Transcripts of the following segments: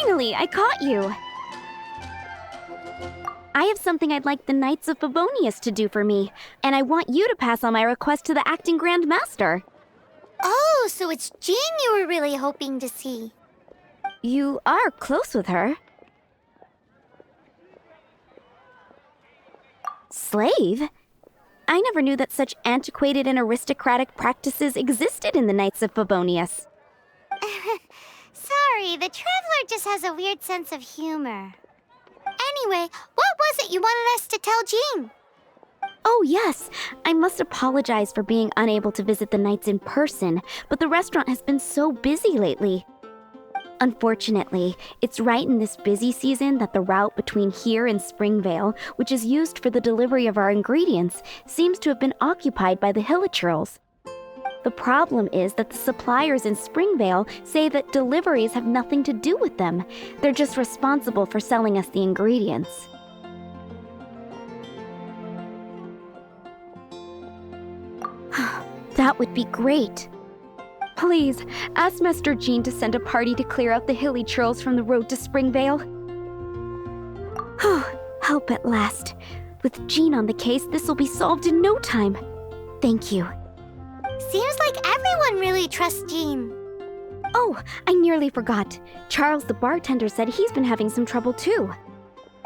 Finally, I caught you! I have something I'd like the Knights of Favonius to do for me, and I want you to pass on my request to the acting Grand Master. Oh, so it's Jean you were really hoping to see. You are close with her. Slave? I never knew that such antiquated and aristocratic practices existed in the Knights of Favonius. Sorry, the Traveler just has a weird sense of humor. Anyway, what was it you wanted us to tell Jean? Oh yes, I must apologize for being unable to visit the Knights in person, but the restaurant has been so busy lately. Unfortunately, it's right in this busy season that the route between here and Springvale, which is used for the delivery of our ingredients, seems to have been occupied by the Hilichurls. The problem is that the suppliers in Springvale say that deliveries have nothing to do with them. They're just responsible for selling us the ingredients. That would be great. Please, ask Master Jean to send a party to clear out the Hilichurls from the road to Springvale. Help at last. With Jean on the case, this will be solved in no time. Thank you. Seems like everyone really trusts Jean. Oh, I nearly forgot. Charles the bartender said he's been having some trouble too.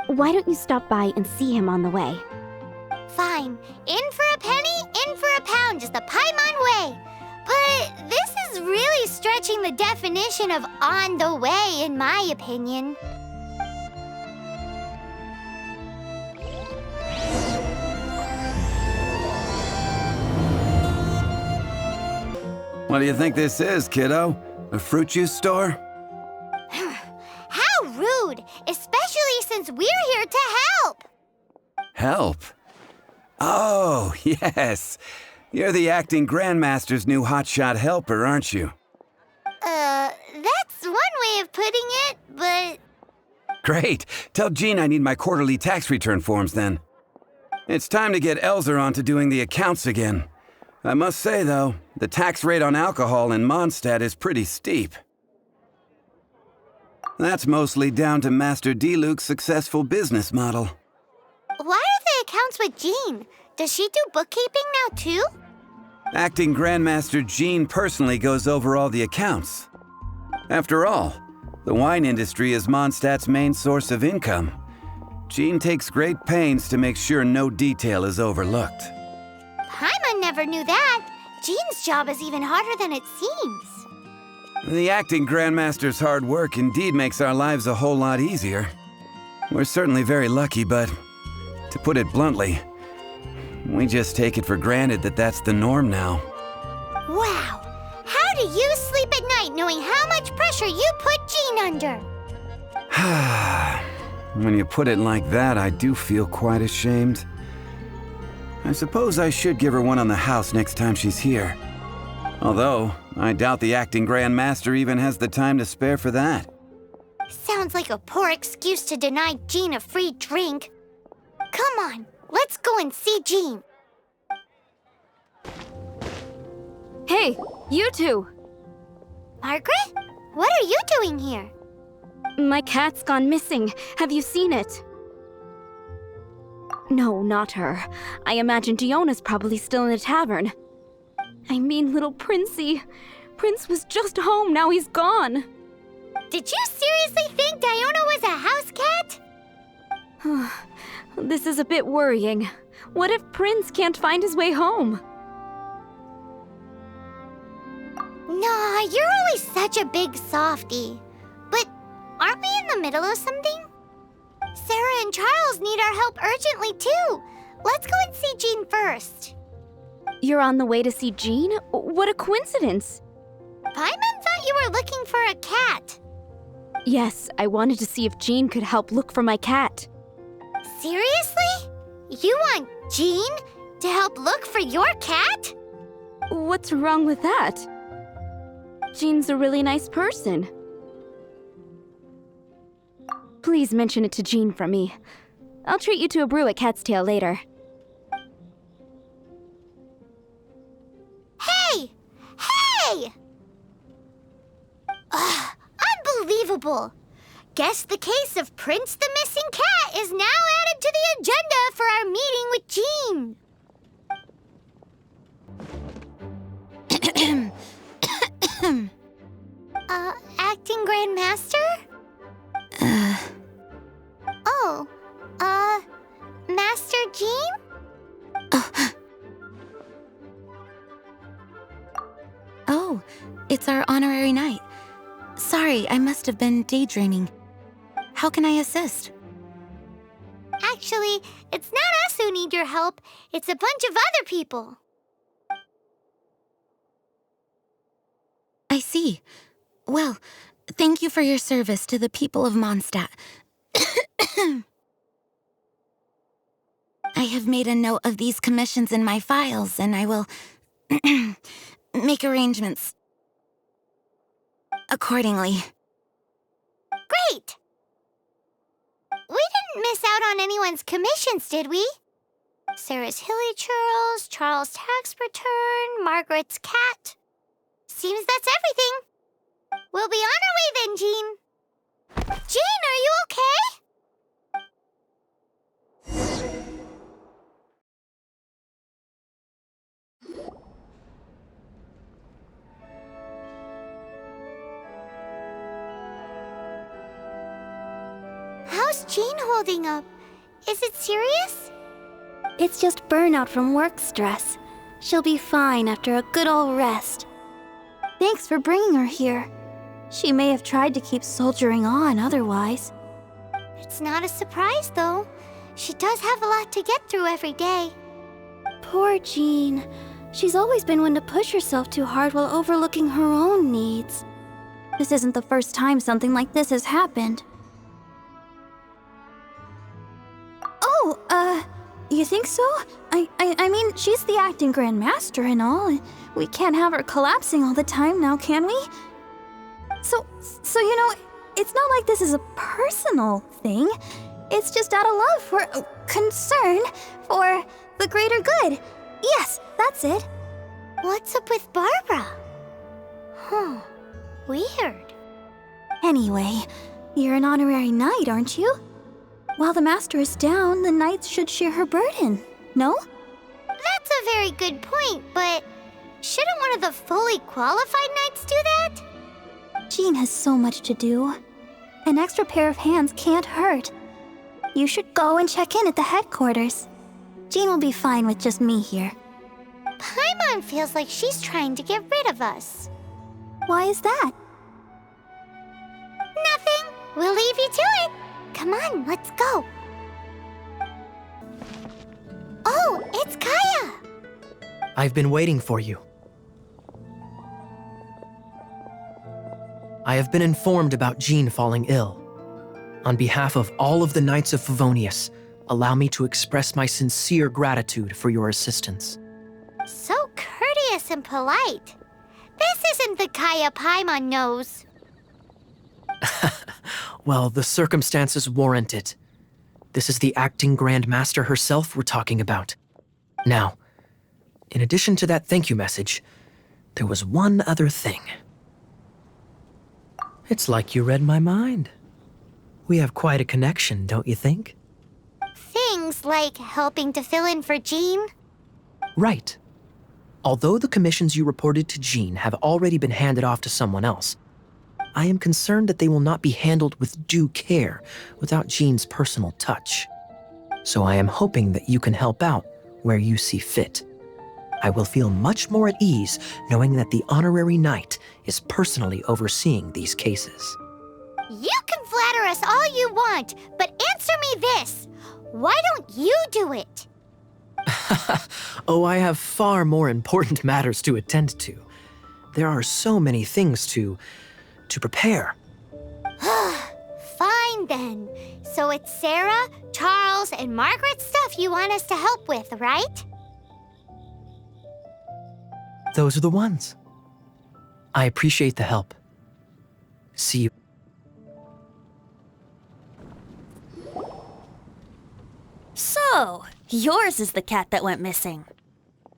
Why don't you stop by and see him on the way? Fine. In for a penny, in for a pound, just a paimon way. But this is really stretching the definition of on the way, in my opinion. What do you think this is, kiddo? A fruit juice store? How rude, especially since we're here to help. Help? Oh, yes. You're the acting Grandmaster's new hotshot helper, aren't you? That's one way of putting it, but... Great. Tell Jean I need my quarterly tax return forms then. It's time to get Elzer on to doing the accounts again. I must say, though, the tax rate on alcohol in Mondstadt is pretty steep. That's mostly down to Master D-Luke's successful business model. Why are the accounts with Jean? Does she do bookkeeping now, too? Acting Grandmaster Jean personally goes over all the accounts. After all, the wine industry is Mondstadt's main source of income. Jean takes great pains to make sure no detail is overlooked. Paimon never knew that. Jean's job is even harder than it seems. The acting Grandmaster's hard work indeed makes our lives a whole lot easier. We're certainly very lucky, but to put it bluntly, we just take it for granted that that's the norm now. Wow! How do you sleep at night knowing how much pressure you put Jean under? When you put it like that, I do feel quite ashamed. I suppose I should give her one on the house next time she's here. Although, I doubt the acting Grandmaster even has the time to spare for that. Sounds like a poor excuse to deny Jean a free drink. Come on, let's go and see Jean. Hey, you two! Margaret? What are you doing here? My cat's gone missing. Have you seen it? No, not her. I imagine Diona's probably still in the tavern. I mean, little Princey. Prince was just home, now he's gone. Did you seriously think Diona was a house cat? This is a bit worrying. What if Prince can't find his way home? Nah, you're always such a big softie. But aren't we in the middle of something? Sarah and Charles need our help urgently, too. Let's go and see Jean first. You're on the way to see Jean? What a coincidence! Paimon thought you were looking for a cat. Yes, I wanted to see if Jean could help look for my cat. Seriously? You want Jean to help look for your cat? What's wrong with that? Jean's a really nice person. Please mention it to Jean from me. I'll treat you to a brew at Cat's Tail later. Hey! Hey! Ugh, unbelievable! Guess the case of Prince the Missing Cat is now added to the agenda for our meeting with Jean. Acting Grand Master? Master Jean? Oh, it's our honorary knight. Sorry, I must have been daydreaming. How can I assist? Actually, it's not us who need your help. It's a bunch of other people. I see. Well, thank you for your service to the people of Mondstadt. I have made a note of these commissions in my files, and I will make arrangements accordingly. Great! We didn't miss out on anyone's commissions, did we? Sarah's Hilly Churls, Charles' tax return, Margaret's cat. Seems that's everything. We'll be on our way then, Jean. Jean, are you okay? How's Jean holding up? Is it serious? It's just burnout from work stress. She'll be fine after a good old rest. Thanks for bringing her here. She may have tried to keep soldiering on otherwise. It's not a surprise, though. She does have a lot to get through every day. Poor Jean. She's always been one to push herself too hard while overlooking her own needs. This isn't the first time something like this has happened. Oh, you think so? I mean, she's the acting Grand Master and all. We can't have her collapsing all the time now, can we? So you know, it's not like this is a personal thing. It's just out of love for concern for the greater good. Yes, that's it. What's up with Barbara? Huh. Weird. Anyway, you're an honorary knight, aren't you? While the master is down, the knights should share her burden, no? That's a very good point, but shouldn't one of the fully qualified knights do that? Jean has so much to do. An extra pair of hands can't hurt. You should go and check in at the headquarters. Jean will be fine with just me here. Paimon feels like she's trying to get rid of us. Why is that? Nothing. We'll leave you to it. Come on, let's go. Oh, it's Kaya! I've been waiting for you. I have been informed about Jean falling ill. On behalf of all of the Knights of Favonius, allow me to express my sincere gratitude for your assistance. So courteous and polite. This isn't the Kaya Paimon knows. Well, the circumstances warrant it. This is the acting Grand Master herself we're talking about. Now, in addition to that thank you message, there was one other thing. It's like you read my mind. We have quite a connection, don't you think? Things like helping to fill in for Jean? Right. Although the commissions you reported to Jean have already been handed off to someone else, I am concerned that they will not be handled with due care without Jean's personal touch. So I am hoping that you can help out where you see fit. I will feel much more at ease knowing that the honorary knight is personally overseeing these cases. You can flatter us all you want, but answer me this. Why don't you do it? Oh, I have far more important matters to attend to. There are so many things to prepare. Fine then. So it's Sarah, Charles, and Margaret's stuff you want us to help with, right? Those are the ones. I appreciate the help. See you. So, yours is the cat that went missing.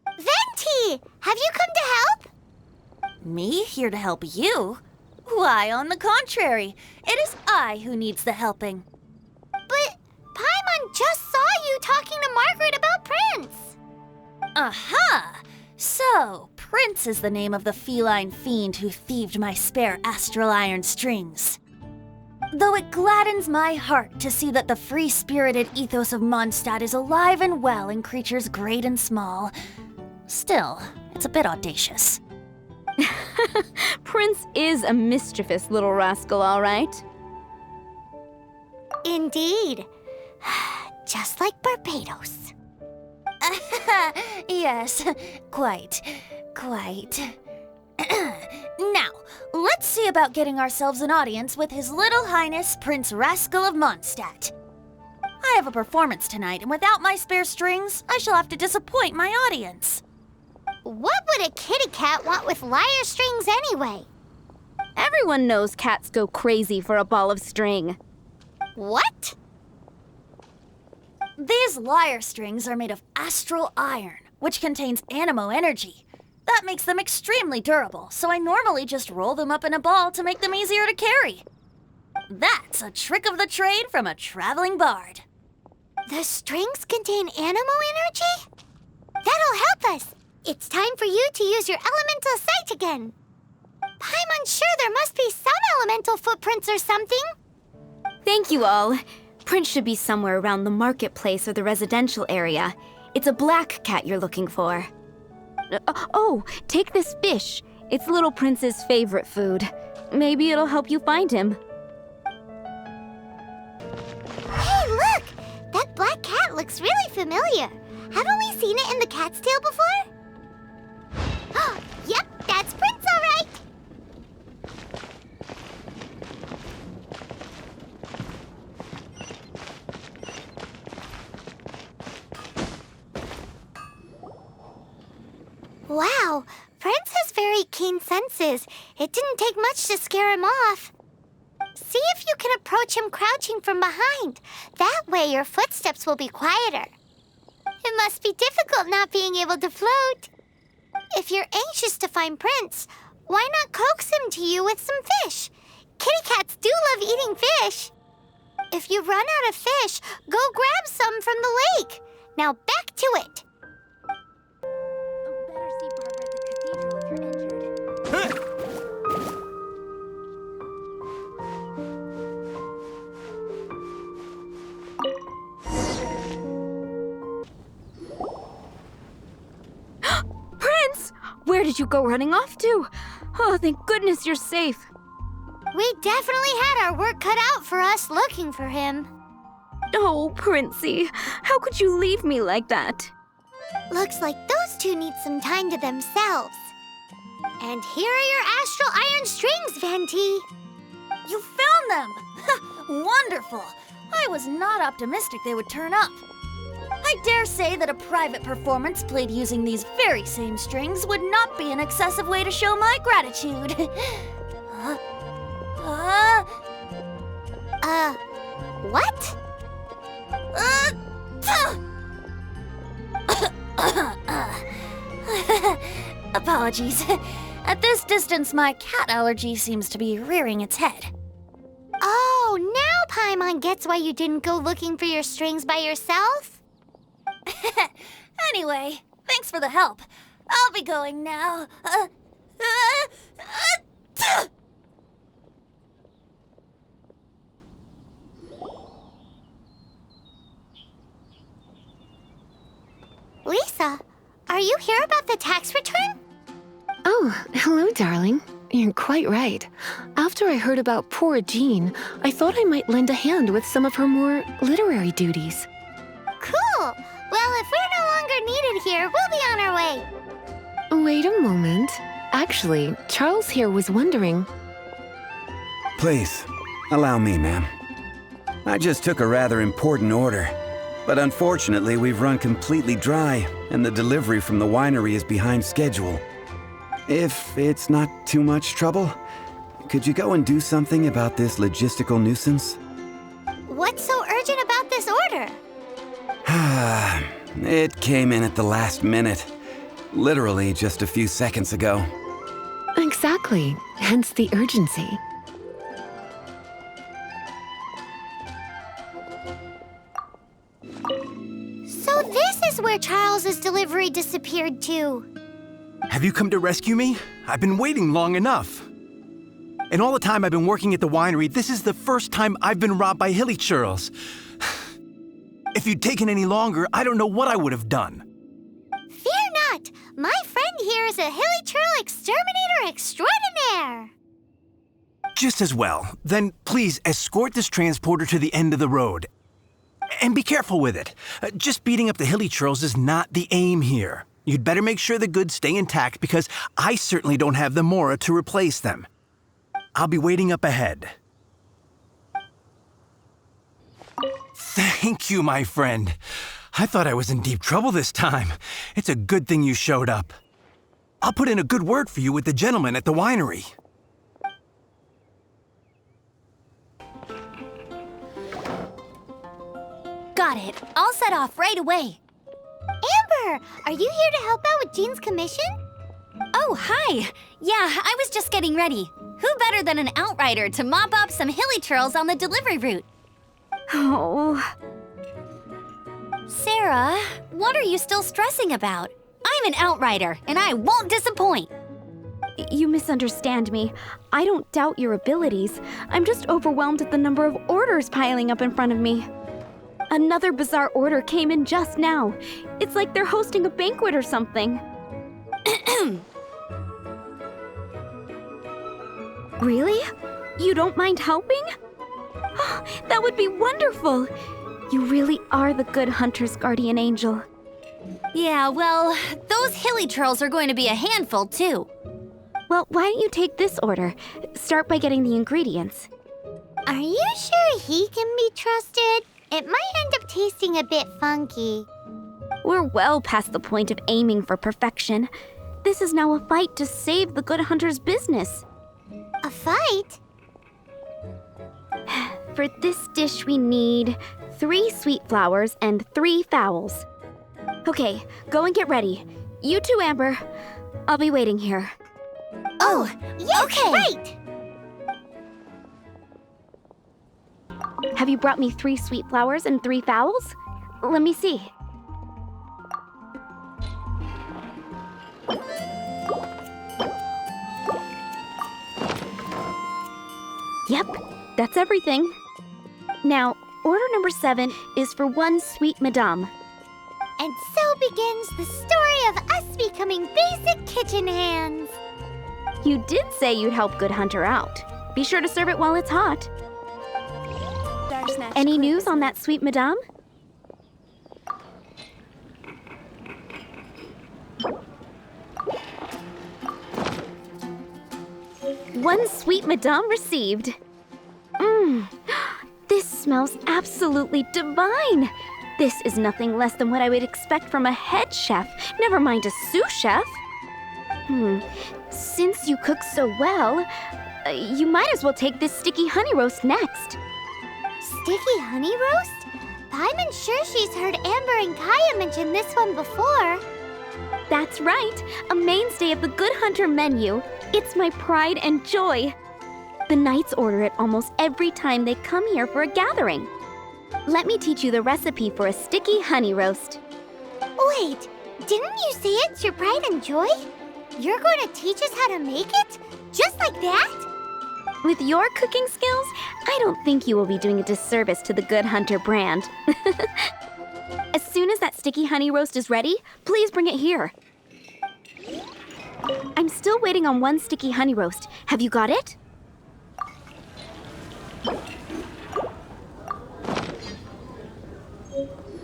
Venti! Have you come to help? Me here to help you? Why, on the contrary, it is I who needs the helping. But Paimon just saw you talking to Margaret about Prince. Aha! So, Prince is the name of the feline fiend who thieved my spare astral iron strings. Though it gladdens my heart to see that the free-spirited ethos of Mondstadt is alive and well in creatures great and small, still, it's a bit audacious. Prince is a mischievous little rascal, all right. Indeed. Just like Barbados. Yes, quite. Now, let's see about getting ourselves an audience with His Little Highness Prince Rascal of Mondstadt. I have a performance tonight, and without my spare strings, I shall have to disappoint my audience. What would a kitty cat want with lyre strings anyway? Everyone knows cats go crazy for a ball of string. What? These lyre strings are made of astral iron, which contains animo energy. That makes them extremely durable, so I normally just roll them up in a ball to make them easier to carry. That's a trick of the trade from a traveling bard. The strings contain animo energy? That'll help us. It's time for you to use your elemental sight again. Paimon's sure there must be some elemental footprints or something. Thank you all. Prince should be somewhere around the marketplace or the residential area. It's a black cat you're looking for. Oh, take this fish. It's Little Prince's favorite food. Maybe it'll help you find him. Hey, look! That black cat looks really familiar. Haven't we seen it in the Cat's Tail before? Yep, that's Prince, all right. Wow, Prince has very keen senses. It didn't take much to scare him off. See if you can approach him crouching from behind. That way your footsteps will be quieter. It must be difficult not being able to float. If you're anxious to find Prince, why not coax him to you with some fish? Kitty cats do love eating fish. If you run out of fish, go grab some from the lake. Now back to it. Better see Barbara at the cathedral if you're injured. Prince! Where did you go running off to? Oh, thank goodness you're safe. We definitely had our work cut out for us looking for him. Oh, Princey, how could you leave me like that? Looks like those two need some time to themselves. And here are your astral iron strings, Venti. You found them! Wonderful! I was not optimistic they would turn up. I dare say that a private performance played using these very same strings would not be an excessive way to show my gratitude. What? Apologies. At this distance, my cat allergy seems to be rearing its head. Oh, now Paimon gets why you didn't go looking for your strings by yourself? Anyway, thanks for the help. I'll be going now. Lisa, are you here about the tax return? Oh, hello, darling. You're quite right. After I heard about poor Jean, I thought I might lend a hand with some of her more literary duties. Cool. Well, if we're no longer needed here, we'll be on our way. Wait a moment. Actually, Charles here was wondering... Please, allow me, ma'am. I just took a rather important order. But unfortunately, we've run completely dry, and the delivery from the winery is behind schedule. If it's not too much trouble, could you go and do something about this logistical nuisance? What's so urgent about this order? It came in at the last minute. Literally just a few seconds ago. Exactly. Hence the urgency. is where Charles's delivery disappeared to. Have you come to rescue me? I've been waiting long enough. In all the time I've been working at the winery, this is the first time I've been robbed by hilly churls. If you'd taken any longer, I don't know what I would have done. Fear not! My friend here is a hilly churl exterminator extraordinaire! Just as well. Then please escort this transporter to the end of the road. And be careful with it. Just beating up the hilly churls is not the aim here. You'd better make sure the goods stay intact because I certainly don't have the mora to replace them. I'll be waiting up ahead. Thank you, my friend. I thought I was in deep trouble this time. It's a good thing you showed up. I'll put in a good word for you with the gentleman at the winery. Got it. I'll set off right away. Amber, are you here to help out with Jean's commission? Oh, hi. Yeah, I was just getting ready. Who better than an outrider to mop up some hilly churls on the delivery route? Oh. Sarah, what are you still stressing about? I'm an outrider, and I won't disappoint. You misunderstand me. I don't doubt your abilities. I'm just overwhelmed at the number of orders piling up in front of me. Another bizarre order came in just now. It's like they're hosting a banquet or something. Really? You don't mind helping? That would be wonderful. You really are the good hunter's guardian angel. Yeah, well, those hilly churls are going to be a handful, too. Well, why don't you take this order? Start by getting the ingredients. Are you sure he can be trusted? It might end up tasting a bit funky. We're well past the point of aiming for perfection. This is now a fight to save the good hunter's business. A fight? For this dish, we need 3 sweet flowers and 3 fowls. Okay, go and get ready. You too, Amber. I'll be waiting here. Oh, yes, okay. right! Have you brought me 3 sweet flowers and 3 fowls? Let me see. Yep, that's everything. Now, order number 7 is for 1 sweet madame. And so begins the story of us becoming basic kitchen hands. You did say you'd help Good Hunter out. Be sure to serve it while it's hot. Any news on that sweet madame? One sweet madame received. This smells absolutely divine. This is nothing less than what I would expect from a head chef, never mind a sous chef. Since you cook so well, you might as well take this sticky honey roast next. Sticky honey roast? I'm sure she's heard Amber and Kaya mention this one before. That's right, a mainstay of the Good Hunter menu. It's my pride and joy. The knights order it almost every time they come here for a gathering. Let me teach you the recipe for a sticky honey roast. Wait, didn't you say it's your pride and joy? You're going to teach us how to make it? Just like that? With your cooking skills, I don't think you will be doing a disservice to the Good Hunter brand. As soon as that sticky honey roast is ready, please bring it here. I'm still waiting on 1 sticky honey roast. Have you got it?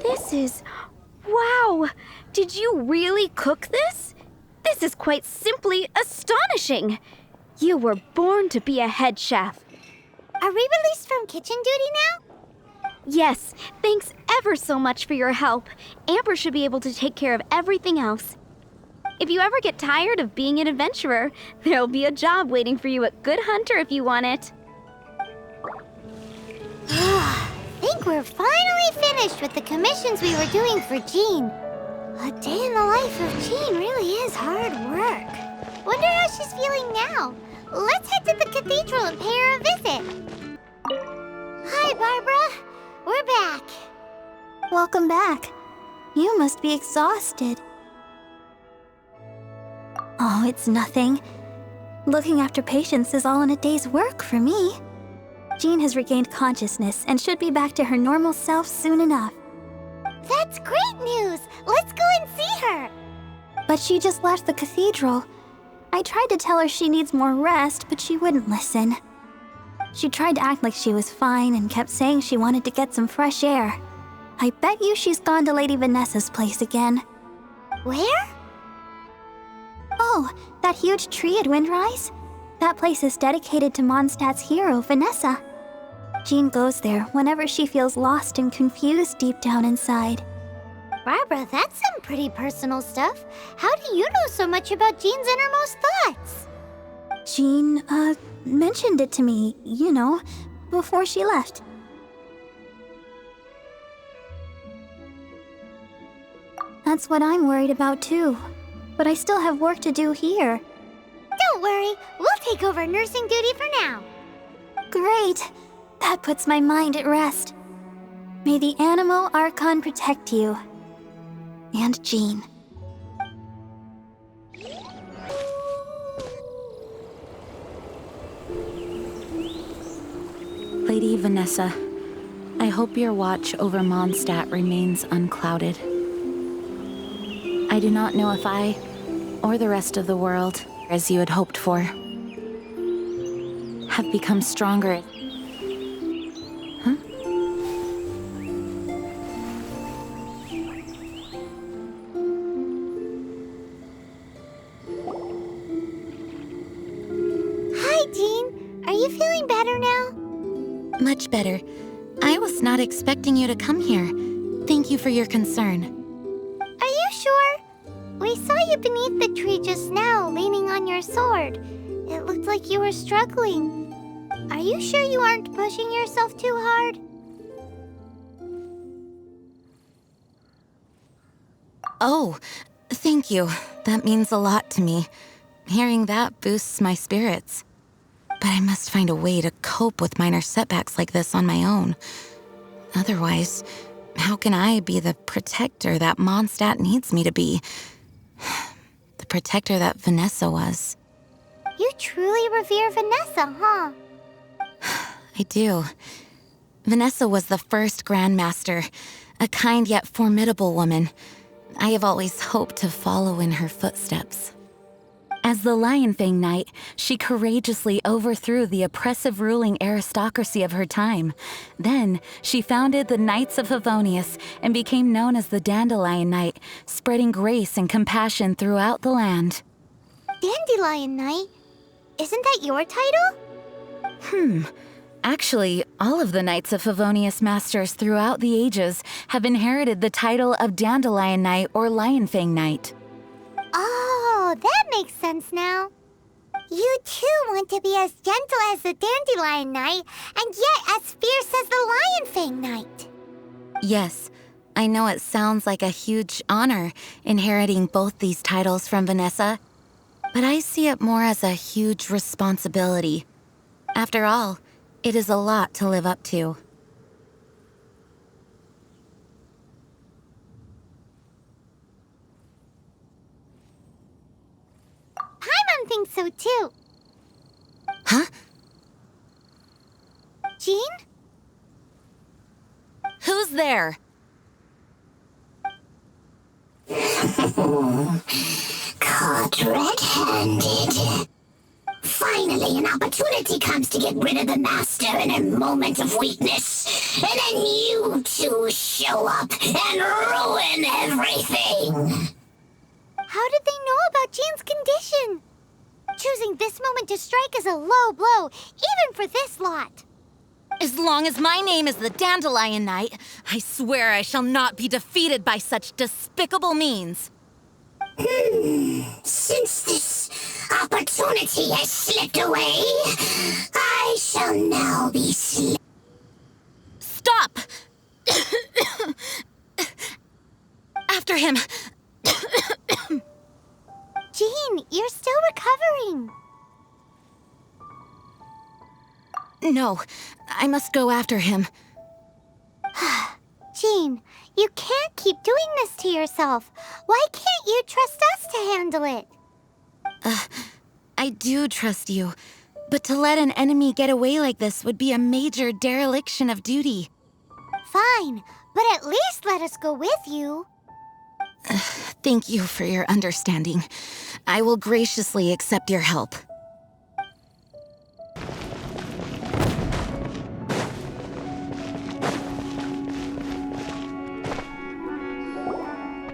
This is... Wow! Did you really cook this? This is quite simply astonishing! You were born to be a head chef. Are we released from kitchen duty now? Yes, thanks ever so much for your help. Amber should be able to take care of everything else. If you ever get tired of being an adventurer, there'll be a job waiting for you at Good Hunter if you want it. Think we're finally finished with the commissions we were doing for Jean. A day in the life of Jean really is hard work. Wonder how she's feeling now. Let's head to the cathedral and pay her a visit. Hi, Barbara. We're back. Welcome back. You must be exhausted. Oh, it's nothing. Looking after patients is all in a day's work for me. Jean has regained consciousness and should be back to her normal self soon enough. That's great news! Let's go and see her! But she just left the cathedral. I tried to tell her she needs more rest, but she wouldn't listen. She tried to act like she was fine and kept saying she wanted to get some fresh air. I bet you she's gone to Lady Vanessa's place again. Where? Oh, that huge tree at Windrise? That place is dedicated to Mondstadt's hero, Vanessa. Jean goes there whenever she feels lost and confused deep down inside. Barbara, that's some pretty personal stuff. How do you know so much about Jean's innermost thoughts? Jean, mentioned it to me, before she left. That's what I'm worried about too. But I still have work to do here. Don't worry, we'll take over nursing duty for now. Great! That puts my mind at rest. May the Animo Archon protect you. And Jean. Lady Vanessa, I hope your watch over Mondstadt remains unclouded. I do not know if I, or the rest of the world, as you had hoped for, have become stronger. Huh? Hi, Jean. Are you feeling better now? Much better. I was not expecting you to come here. Thank you for your concern. Are you sure? We saw you beneath the tree just now, leaning on your sword. It looked like you were struggling. Are you sure you aren't pushing yourself too hard? Oh, thank you. That means a lot to me. Hearing that boosts my spirits. But I must find a way to cope with minor setbacks like this on my own. Otherwise, how can I be the protector that Mondstadt needs me to be? The protector that Vanessa was. You truly revere Vanessa, huh? I do. Vanessa was the first Grandmaster, a kind yet formidable woman. I have always hoped to follow in her footsteps. As the Lionfang Knight, she courageously overthrew the oppressive ruling aristocracy of her time. Then, she founded the Knights of Favonius and became known as the Dandelion Knight, spreading grace and compassion throughout the land. Dandelion Knight? Isn't that your title? Actually, all of the Knights of Favonius Masters throughout the ages have inherited the title of Dandelion Knight or Lionfang Knight. Oh, that makes sense now. You too want to be as gentle as the Dandelion Knight, and yet as fierce as the Lionfang Knight. Yes, I know it sounds like a huge honor inheriting both these titles from Vanessa, but I see it more as a huge responsibility. After all, it is a lot to live up to. Paimon thinks so too. Huh? Jean? Who's there? Caught red-handed. Finally, an opportunity comes to get rid of the Master in a moment of weakness. And then you two show up and ruin everything. How did they know about Jean's condition? Choosing this moment to strike is a low blow, even for this lot. As long as my name is the Dandelion Knight, I swear I shall not be defeated by such despicable means. Since this opportunity has slipped away, I shall now be Stop! After him! Jean, you're still recovering. No, I must go after him. Jean, you can't keep doing this to yourself. Why can't you trust us to handle it? I do trust you, but to let an enemy get away like this would be a major dereliction of duty. Fine, but at least let us go with you. Thank you for your understanding. I will graciously accept your help.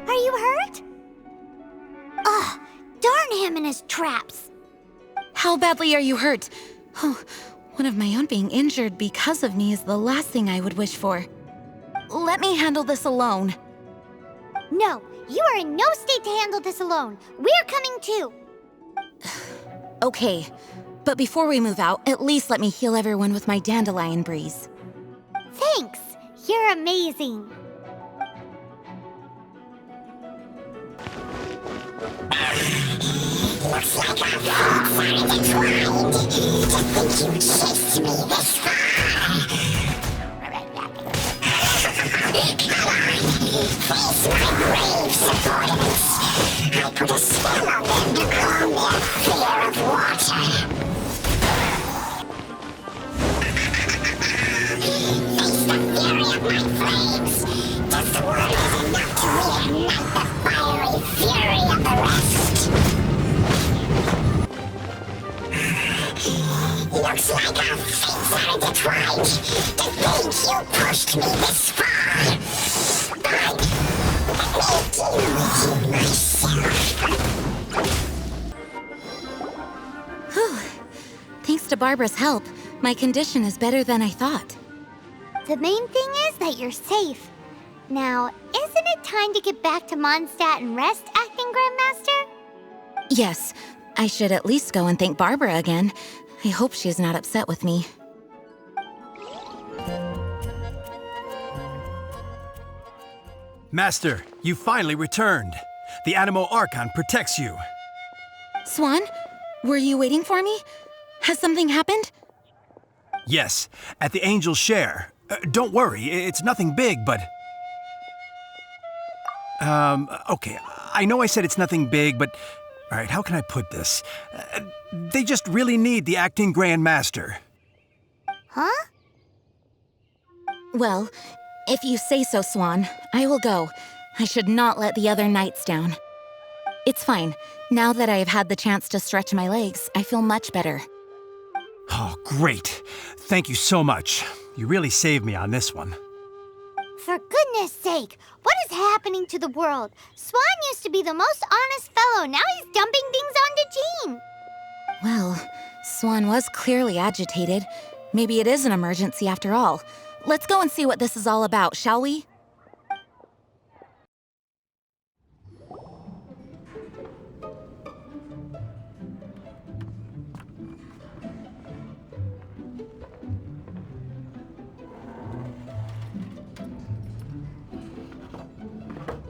Are you hurt? Ugh, darn him and his traps. How badly are you hurt? Oh, one of my own being injured because of me is the last thing I would wish for. Let me handle this alone. No, you are in no state to handle this alone. We're coming too. Okay, but before we move out, at least let me heal everyone with my dandelion breeze. Thanks. You're amazing. Looks like our fates are intertwined. To think you chased me this far. Face my brave subordinates. I put a spell on them to calm their fear of water. Face the fury of my flames. This world is enough to reignite the fiery fury of the rest. Looks like our fates are intertwined. To think you pushed me this far. But let me deal with you myself. Whew. Thanks to Barbara's help, my condition is better than I thought. The main thing is that you're safe. Now, isn't it time to get back to Mondstadt and rest, Acting Grandmaster? Yes, I should at least go and thank Barbara again. I hope she's not upset with me. Master, you finally returned. The Animo Archon protects you. Swan, were you waiting for me? Has something happened? Yes, at the Angel's Share. Don't worry, it's nothing big, but... Okay, I know I said it's nothing big, but... Alright, how can I put this? They just really need the Acting Grand Master. Huh? Well, if you say so, Swan, I will go. I should not let the other knights down. It's fine. Now that I have had the chance to stretch my legs, I feel much better. Oh, great. Thank you so much. You really saved me on this one. For goodness sake, what is happening to the world? Swan used to be the most honest fellow. Now he's dumping things onto Jean. Well, Swan was clearly agitated. Maybe it is an emergency after all. Let's go and see what this is all about, shall we?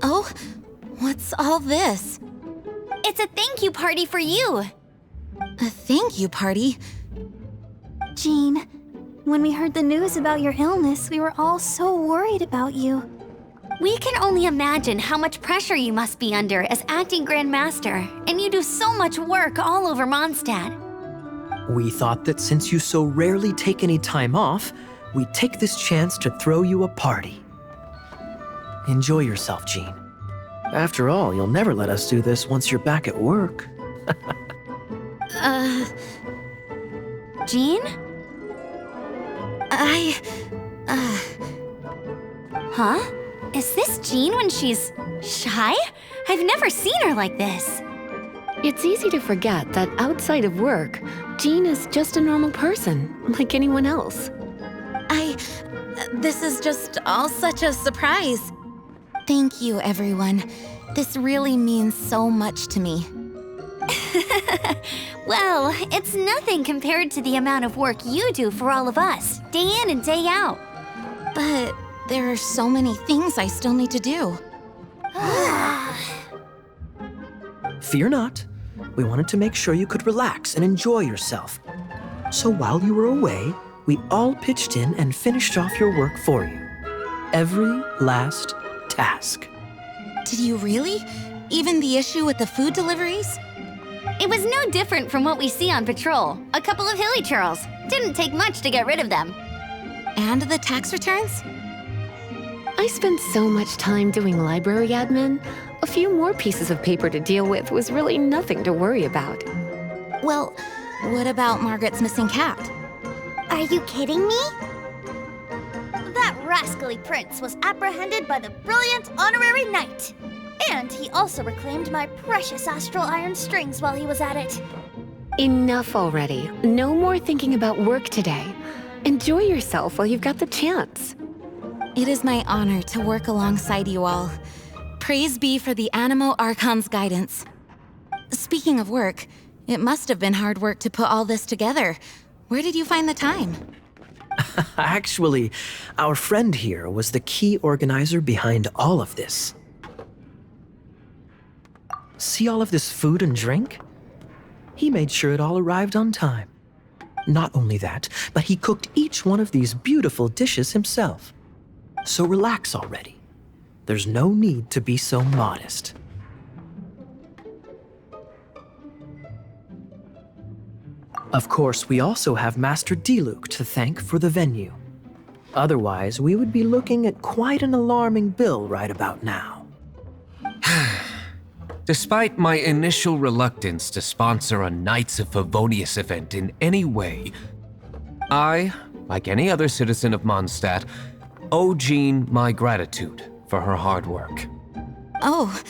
Oh, what's all this? It's a thank you party for you. A thank you party? Jean, when we heard the news about your illness, we were all so worried about you. We can only imagine how much pressure you must be under as acting Grand Master, and you do so much work all over Mondstadt. We thought that since you so rarely take any time off, we'd take this chance to throw you a party. Enjoy yourself, Jean. After all, you'll never let us do this once you're back at work. Jean? Huh? Is this Jean when she's shy? I've never seen her like this. It's easy to forget that outside of work, Jean is just a normal person, like anyone else. This is just all such a surprise. Thank you, everyone. This really means so much to me. Well, it's nothing compared to the amount of work you do for all of us, day in and day out. But there are so many things I still need to do. Fear not. We wanted to make sure you could relax and enjoy yourself. So while you were away, we all pitched in and finished off your work for you. every last task. Did you really? Even the issue with the food deliveries? It was no different from what we see on patrol. A couple of hilly churls. Didn't take much to get rid of them. And the tax returns? I spent so much time doing library admin. A few more pieces of paper to deal with was really nothing to worry about. Well, what about Margaret's missing cat? Are you kidding me? That rascally prince was apprehended by the brilliant honorary knight. And he also reclaimed my precious astral iron strings while he was at it. Enough already. No more thinking about work today. Enjoy yourself while you've got the chance. It is my honor to work alongside you all. Praise be for the Animo Archon's guidance. Speaking of work, it must have been hard work to put all this together. Where did you find the time? Actually, our friend here was the key organizer behind all of this. See all of this food and drink? He made sure it all arrived on time. Not only that, but he cooked each one of these beautiful dishes himself. So relax already. There's no need to be so modest. Of course, we also have Master Diluc to thank for the venue. Otherwise, we would be looking at quite an alarming bill right about now. Despite my initial reluctance to sponsor a Knights of Favonius event in any way, I, like any other citizen of Mondstadt, owe Jean my gratitude for her hard work. Oh,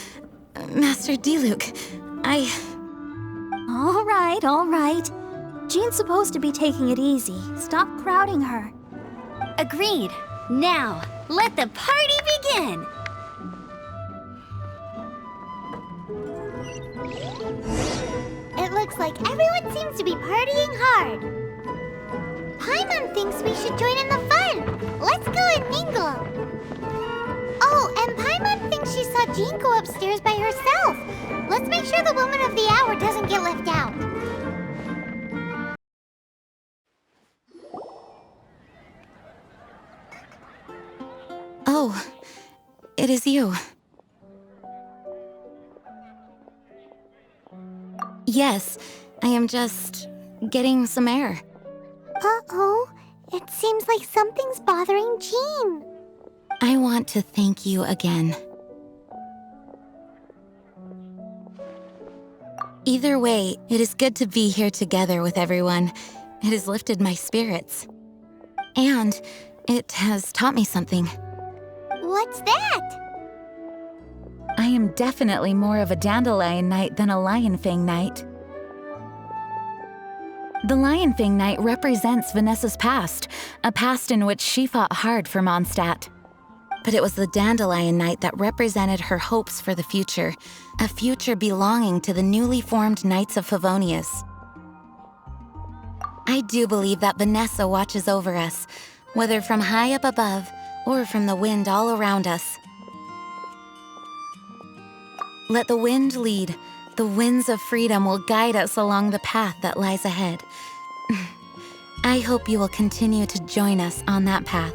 Master Diluc, All right. Jean's supposed to be taking it easy. Stop crowding her. Agreed. Now, let the party begin! It looks like everyone seems to be partying hard. Paimon thinks we should join in the fun. Let's go and mingle. Oh, and Paimon thinks she saw Jean go upstairs by herself. Let's make sure the woman of the hour doesn't get left out. Oh, it is you. Yes, I am just getting some air. Uh-oh, it seems like something's bothering Jean. I want to thank you again. Either way, it is good to be here together with everyone. It has lifted my spirits. And it has taught me something. What's that? I am definitely more of a Dandelion Knight than a Lionfang Knight. The Lionfang Knight represents Vanessa's past, a past in which she fought hard for Mondstadt. But it was the Dandelion Knight that represented her hopes for the future, a future belonging to the newly formed Knights of Favonius. I do believe that Vanessa watches over us, whether from high up above or from the wind all around us. Let the wind lead. The winds of freedom will guide us along the path that lies ahead. I hope you will continue to join us on that path.